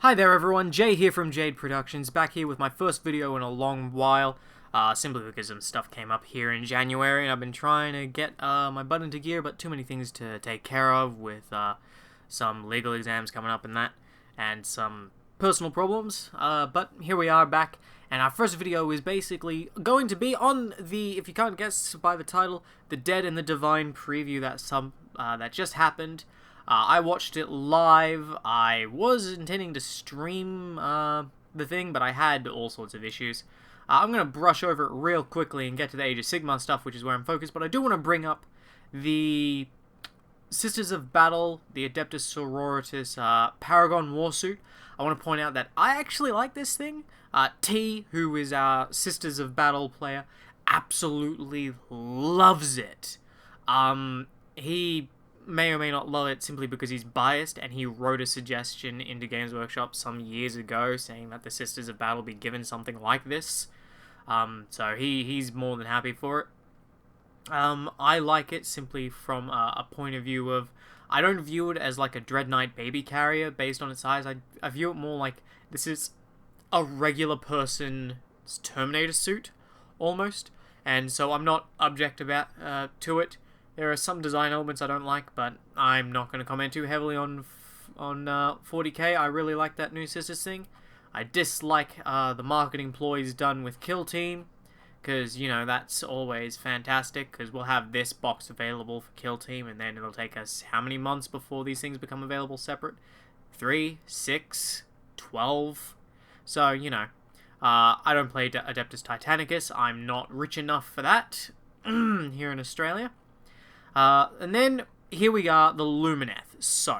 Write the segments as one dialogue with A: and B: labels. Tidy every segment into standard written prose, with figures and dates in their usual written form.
A: Hi there everyone, Jay here from Jade Productions, back here with my first video in a long while, simply because some stuff came up here in January, and I've been trying to get my butt into gear, but too many things to take care of with some legal exams coming up and that, and some personal problems, but here we are back, and our first video is basically going to be on the, if you can't guess by the title, the Dead and the Divine preview that just happened. I watched it live. I was intending to stream the thing, but I had all sorts of issues. I'm going to brush over it real quickly and get to the Age of Sigmar stuff, which is where I'm focused, but I do want to bring up the Sisters of Battle, the Adeptus Sororitas Paragon Warsuit. I want to point out that I actually like this thing. T, who is our Sisters of Battle player, absolutely loves it. He may or may not love it simply because he's biased, and he wrote a suggestion into Games Workshop some years ago saying that the Sisters of Battle be given something like this. So he's more than happy for it. I like it simply from a point of view of, I don't view it as like a Dread Knight baby carrier based on its size. I view it more like this is a regular person's Terminator suit, almost. And so I'm not object about to it. There are some design elements I don't like, but I'm not going to comment too heavily on 40k. I really like that new Sisters thing. I dislike the marketing ploys done with Kill Team, because, you know, that's always fantastic, because we'll have this box available for Kill Team, and then it'll take us how many months before these things become available separate? 3, 6, 12? So, you know, I don't play Adeptus Titanicus. I'm not rich enough for that here in Australia. And then, here we are, the Lumineth. So,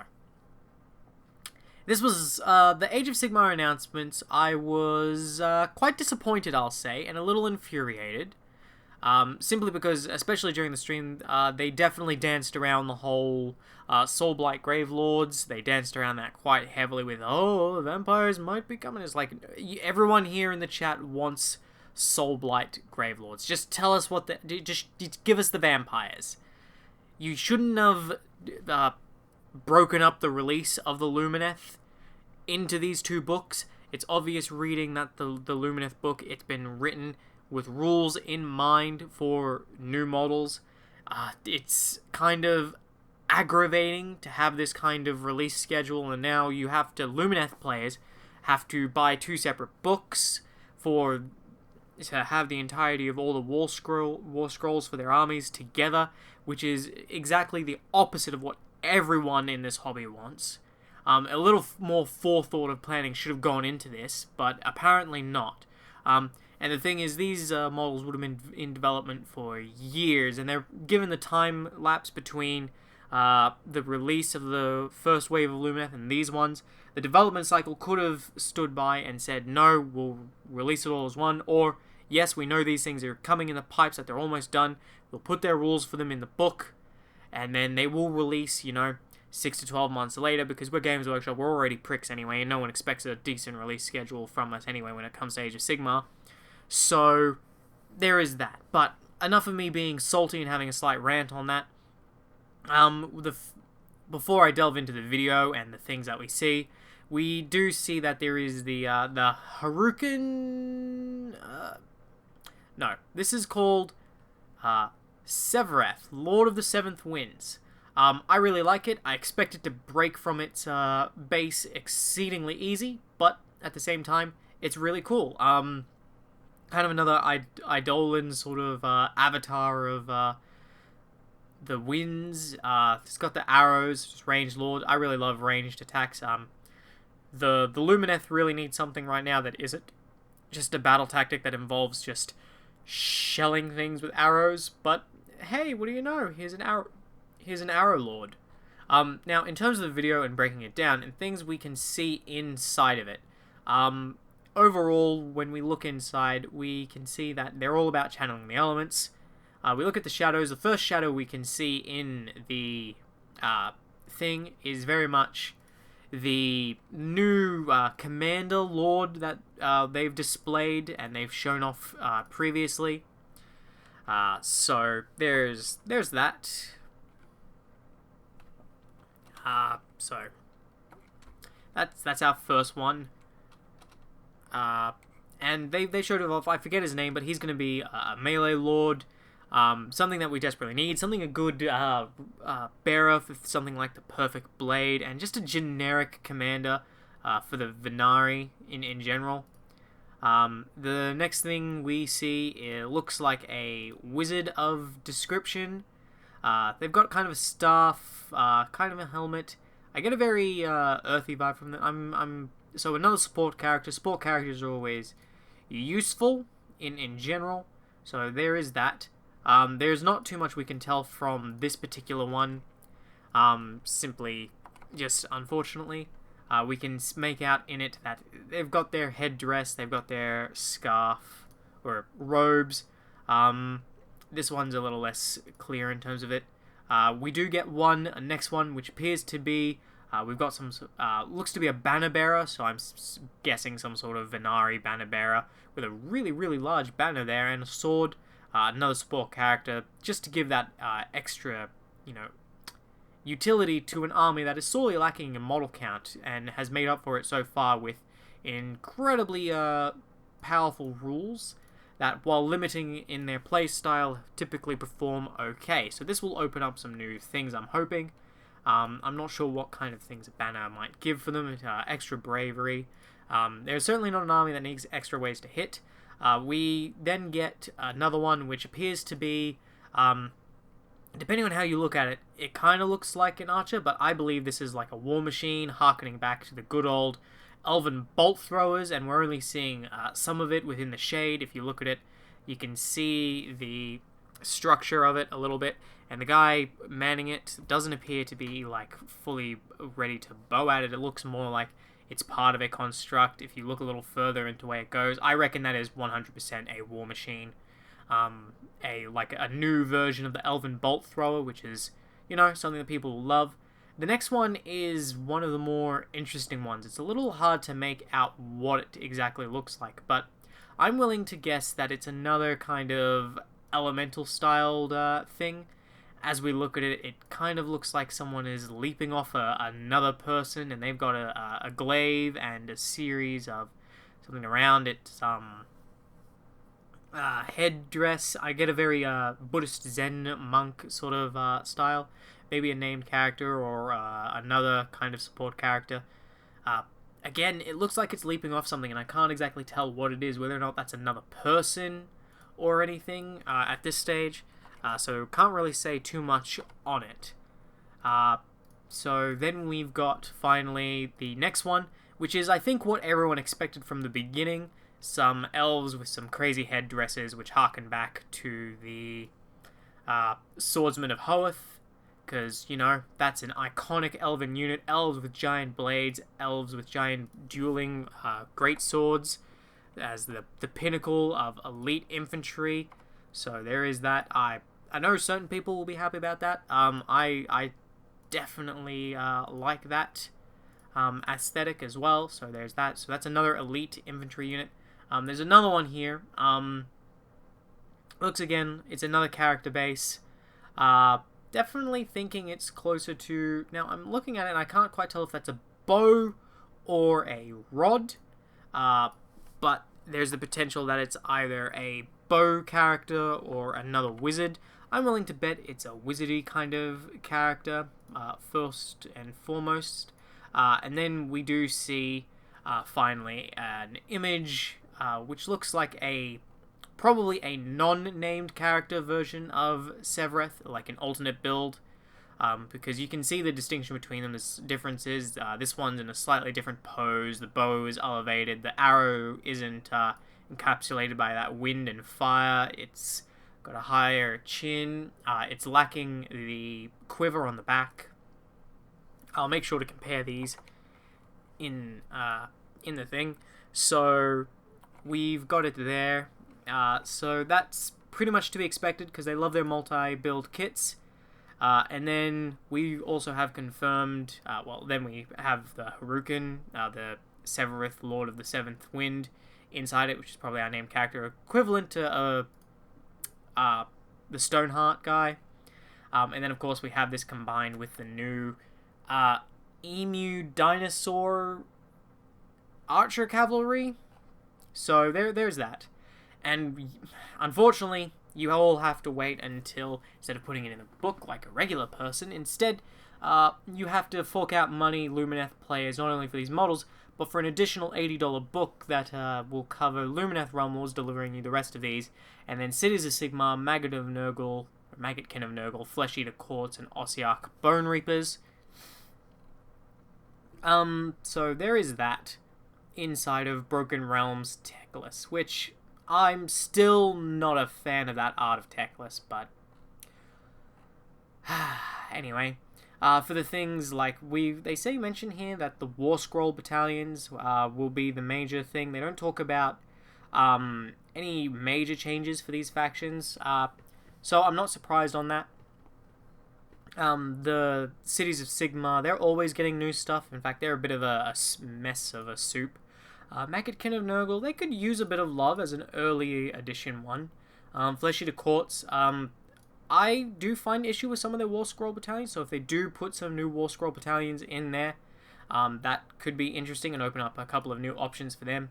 A: this was the Age of Sigmar announcements. I was quite disappointed, I'll say, and a little infuriated. Simply because, especially during the stream, they definitely danced around the whole Soulblight Gravelords. They danced around that quite heavily with, oh, vampires might be coming. It's like, everyone here in the chat wants Soulblight Gravelords. Just tell us what just give us the vampires. You shouldn't have broken up the release of the Lumineth into these two books. It's obvious reading that the Lumineth book, it's been written with rules in mind for new models. It's kind of aggravating to have this kind of release schedule, and now you have to, Lumineth players have to buy two separate books to have the entirety of all the war scrolls for their armies together, which is exactly the opposite of what everyone in this hobby wants. A little more forethought of planning should have gone into this, but apparently not. And the thing is, these models would have been in development for years, and they're given the time lapse between the release of the first wave of Lumineth and these ones. The development cycle could have stood by and said, no, we'll release it all as one, or yes, we know these things are coming in the pipes, that they're almost done. We'll put their rules for them in the book, and then they will release, you know, 6 to 12 months later, because we're Games Workshop, we're already pricks anyway, and no one expects a decent release schedule from us anyway when it comes to Age of Sigmar. So, there is that. But, enough of me being salty and having a slight rant on that. Before I delve into the video and the things that we see, we do see that there is the Harukin... no, this is called Severeth, Lord of the Seventh Winds. I really like it. I expect it to break from its base exceedingly easy, but at the same time, it's really cool. Kind of another Eidolon sort of avatar of the winds. It's got the arrows, just ranged lord. I really love ranged attacks. The Lumineth really needs something right now that isn't just a battle tactic that involves just shelling things with arrows, but hey, what do you know? Here's an arrow lord. Now, in terms of the video and breaking it down, and things we can see inside of it, overall, when we look inside, we can see that they're all about channeling the elements. We look at the shadows. The first shadow we can see in the thing is very much the new Commander Lord that they've displayed and they've shown off previously. So there's that. So that's our first one. And they showed it off. I forget his name, but he's going to be a melee lord. Something that we desperately need. Something a good bearer for something like the perfect blade, and just a generic commander for the Venari in general. The next thing we see, it looks like a wizard of description. They've got kind of a staff, kind of a helmet. I get a very earthy vibe from them. So another support character. Support characters are always useful in general. So there is that. There's not too much we can tell from this particular one. Simply, just unfortunately. We can make out in it that they've got their headdress, they've got their scarf, or robes. This one's a little less clear in terms of it. We do get a next one, which appears to be, we've got some, looks to be a banner bearer, so I'm guessing some sort of Venari banner bearer, with a really, really large banner there, and a sword. Another support character, just to give that extra, utility to an army that is sorely lacking in model count, and has made up for it so far with incredibly powerful rules that, while limiting in their playstyle, typically perform okay. So this will open up some new things, I'm hoping. I'm not sure what kind of things a banner might give for them. Extra bravery. There's certainly not an army that needs extra ways to hit. We then get another one, which appears to be, depending on how you look at it, it kind of looks like an archer, but I believe this is like a war machine, harkening back to the good old elven bolt throwers, and we're only seeing some of it within the shade. If you look at it, you can see the structure of it a little bit, and the guy manning it doesn't appear to be like fully ready to bow at it. It looks more like it's part of a construct. If you look a little further into where it goes, I reckon that is 100% a war machine. Like a new version of the elven bolt thrower, which is, something that people will love. The next one is one of the more interesting ones. It's a little hard to make out what it exactly looks like, but I'm willing to guess that it's another kind of elemental styled thing. As we look at it, it kind of looks like someone is leaping off another person, and they've got a glaive and a series of something around it. Headdress. I get a very Buddhist Zen monk sort of style. Maybe a named character or another kind of support character. Again, it looks like it's leaping off something, and I can't exactly tell what it is, whether or not that's another person or anything at this stage. So can't really say too much on it. So then we've got finally the next one, which is I think what everyone expected from the beginning. Some elves with some crazy headdresses, which harken back to the Swordsmen of Hoeth, because, that's an iconic elven unit. Elves with giant blades, elves with giant dueling great swords, as the pinnacle of elite infantry. So there is that. I know certain people will be happy about that. I definitely like that aesthetic as well. So there's that. So that's another elite infantry unit. There's another one here. Looks again, it's another character base. Definitely thinking it's closer to... Now, I'm looking at it and I can't quite tell if that's a bow or a rod. But there's the potential that it's either a bow character or another wizard. I'm willing to bet it's a wizardy kind of character, first and foremost. And then we do see, finally, an image which looks like probably a non-named character version of Severeth, like an alternate build, because you can see the distinction between them. There's differences. This one's in a slightly different pose. The bow is elevated. The arrow isn't encapsulated by that wind and fire. It's got a higher chin. It's lacking the quiver on the back. I'll make sure to compare these in the thing. So we've got it there. So that's pretty much to be expected because they love their multi-build kits. And then we also have confirmed, then we have the Harukin, the Severeth, Lord of the Seventh Wind, inside it, which is probably our named character, equivalent to the Stoneheart guy. And then, of course, we have this combined with the new emu dinosaur archer cavalry. So there's that. And unfortunately, you all have to wait until, instead of putting it in a book like a regular person, instead you have to fork out money, Lumineth players, not only for these models, but for an additional $80 book that will cover Lumineth Realm Wars, delivering you the rest of these, and then Cities of Sigmar, Maggotkin of Nurgle, Flesh Eater Courts, and Ossiarch Bone Reapers. So there is that inside of Broken Realms Techless, which I'm still not a fan of that art of Techless, but anyway. For the things like they mention here that the War Scroll battalions will be the major thing. They don't talk about any major changes for these factions, so I'm not surprised on that. The Cities of Sigmar, they're always getting new stuff. In fact, they're a bit of a mess of a soup. Maggotkin of Nurgle, they could use a bit of love as an early edition one. Flesh Eater Courts, I do find issue with some of their War Scroll battalions, so if they do put some new War Scroll battalions in there, that could be interesting and open up a couple of new options for them.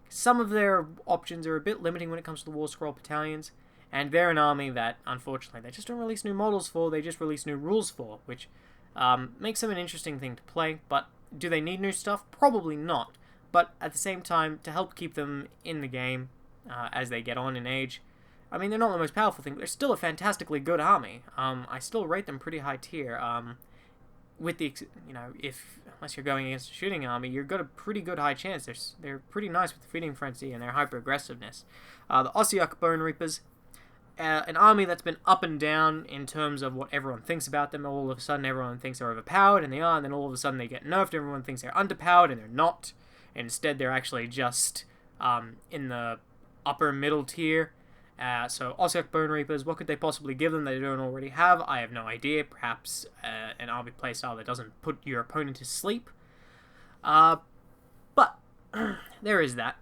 A: Some of their options are a bit limiting when it comes to the War Scroll battalions, and they're an army that, unfortunately, they just don't release new models for, they just release new rules for, which makes them an interesting thing to play, but do they need new stuff? Probably not, but at the same time, to help keep them in the game as they get on in age, I mean, they're not the most powerful thing, but they're still a fantastically good army. I still rate them pretty high tier. With the, unless you're going against a shooting army, you've got a pretty good high chance. They're pretty nice with the Feeding Frenzy and their hyper-aggressiveness. The Ossiarch Bone Reapers, an army that's been up and down in terms of what everyone thinks about them. All of a sudden, everyone thinks they're overpowered, and they are, and then all of a sudden they get nerfed. Everyone thinks they're underpowered, and they're not. Instead, they're actually just in the upper middle tier. So Ossiarch Bone Reapers, what could they possibly give them that they don't already have? I have no idea. Perhaps an army playstyle that doesn't put your opponent to sleep. But there is that.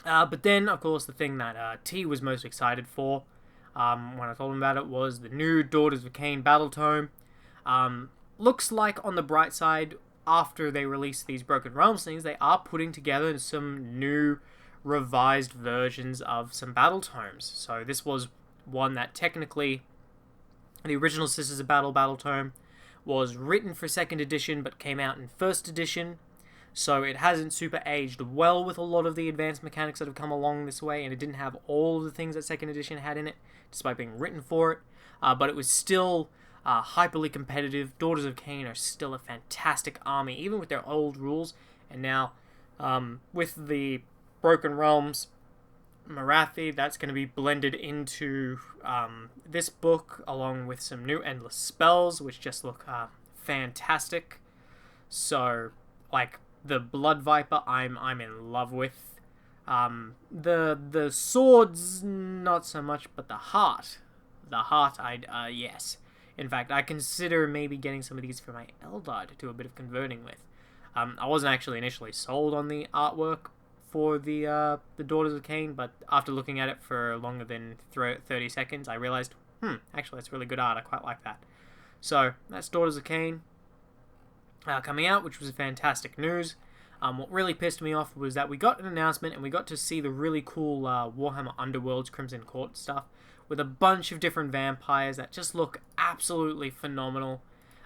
A: But then, of course, the thing that T was most excited for when I told him about it was the new Daughters of Cain Battletome. Looks like, on the bright side, after they release these Broken Realms things, they are putting together some new revised versions of some Battletomes. So this was one that technically, the original Sisters of Battle Battletome was written for 2nd edition but came out in 1st edition. So it hasn't super aged well with a lot of the advanced mechanics that have come along this way, and it didn't have all of the things that 2nd edition had in it, despite being written for it. But it was still hyperly competitive. Daughters of Cain are still a fantastic army, even with their old rules. And now, with the Broken Realms Marathi, that's going to be blended into this book, along with some new endless spells, which just look fantastic. So, like, the Blood Viper, I'm in love with. The swords, not so much, but the heart, yes. In fact, I consider maybe getting some of these for my Eldar to do a bit of converting with. I wasn't actually initially sold on the artwork for the Daughters of Cain, but after looking at it for longer than 30 seconds, I realized, actually that's really good art, I quite like that. So, that's Daughters of Cain coming out, which was fantastic news. What really pissed me off was that we got an announcement and we got to see the really cool Warhammer Underworlds Crimson Court stuff with a bunch of different vampires that just look absolutely phenomenal.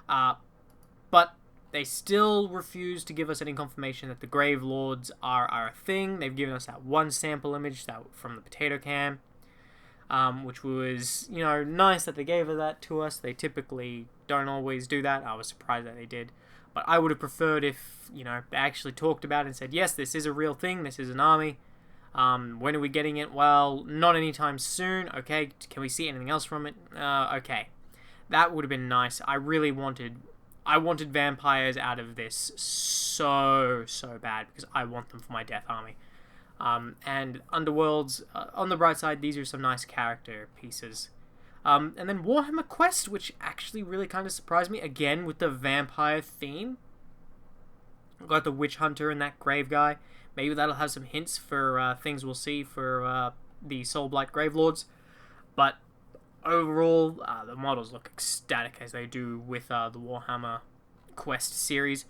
A: But they still refuse to give us any confirmation that the Grave Lords are a thing. They've given us that one sample image from the potato can, which was, nice that they gave that to us. They typically don't always do that. I was surprised that they did. But I would have preferred if, they actually talked about it and said, yes, this is a real thing, this is an army. When are we getting it? Well, not anytime soon. Okay, can we see anything else from it? Okay. That would have been nice. I wanted vampires out of this so bad, because I want them for my Death Army. And Underworlds, on the bright side, these are some nice character pieces. And then Warhammer Quest, which actually really kind of surprised me, again, with the vampire theme. Got the Witch Hunter and that Grave guy. Maybe that'll have some hints for things we'll see for the Soulblight Gravelords. But overall, the models look ecstatic as they do with the Warhammer quest series.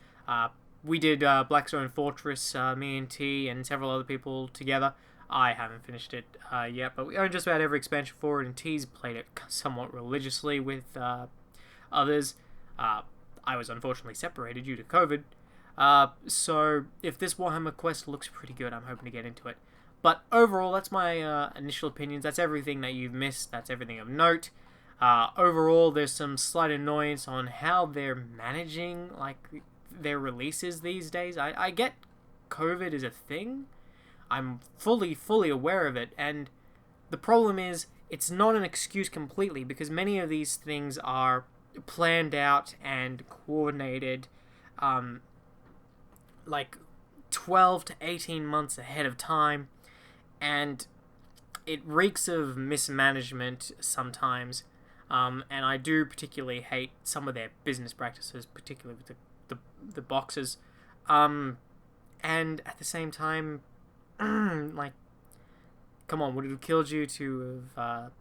A: We did Blackstone Fortress, me and T and several other people together. I haven't finished it yet, but we own just about every expansion for it, and T's played it somewhat religiously with others. I was unfortunately separated due to COVID, so if this Warhammer quest looks pretty good, I'm hoping to get into it. But overall, that's my initial opinions. That's everything that you've missed. That's everything of note. Overall, there's some slight annoyance on how they're managing their releases these days. I get COVID is a thing. I'm fully aware of it, and the problem is it's not an excuse completely, because many of these things are planned out and coordinated 12 to 18 months ahead of time, and it reeks of mismanagement sometimes, and I do particularly hate some of their business practices, particularly with the boxes, and at the same time, come on, would it have killed you to have,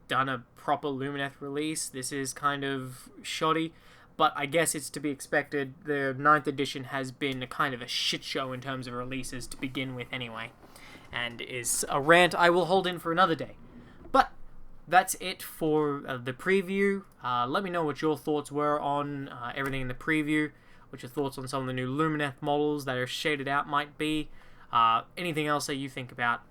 A: done a proper Lumineth release? This is kind of shoddy, but I guess it's to be expected. The 9th edition has been a kind of a shit show in terms of releases to begin with anyway, and is a rant I will hold in for another day. But that's it for the preview. Let me know what your thoughts were on everything in the preview, what your thoughts on some of the new Lumineth models that are shaded out might be, anything else that you think about.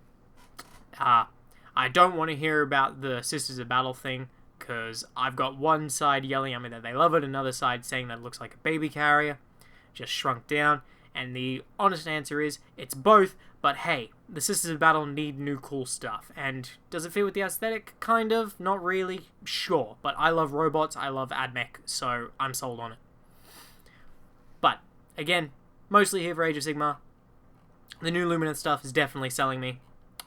A: I don't want to hear about the Sisters of Battle thing, because I've got one side yelling at me that they love it, another side saying that it looks like a baby carrier, just shrunk down, and the honest answer is, it's both, but hey, the Sisters of Battle need new cool stuff, and does it fit with the aesthetic? Kind of, not really, sure, but I love robots, I love AdMech, so I'm sold on it. But, again, mostly here for Age of Sigmar. The new Lumineth stuff is definitely selling me.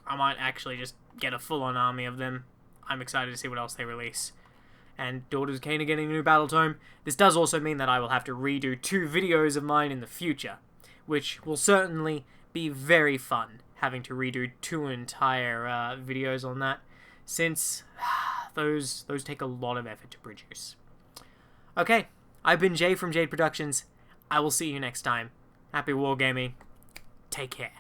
A: I might actually just get a full-on army of them. I'm excited to see what else they release. And Daughters of Cain are getting a new Battletome. This does also mean that I will have to redo 2 videos of mine in the future, which will certainly be very fun, having to redo 2 entire videos on that, since those take a lot of effort to produce. Okay, I've been Jay from Jade Productions. I will see you next time. Happy wargaming. Take care.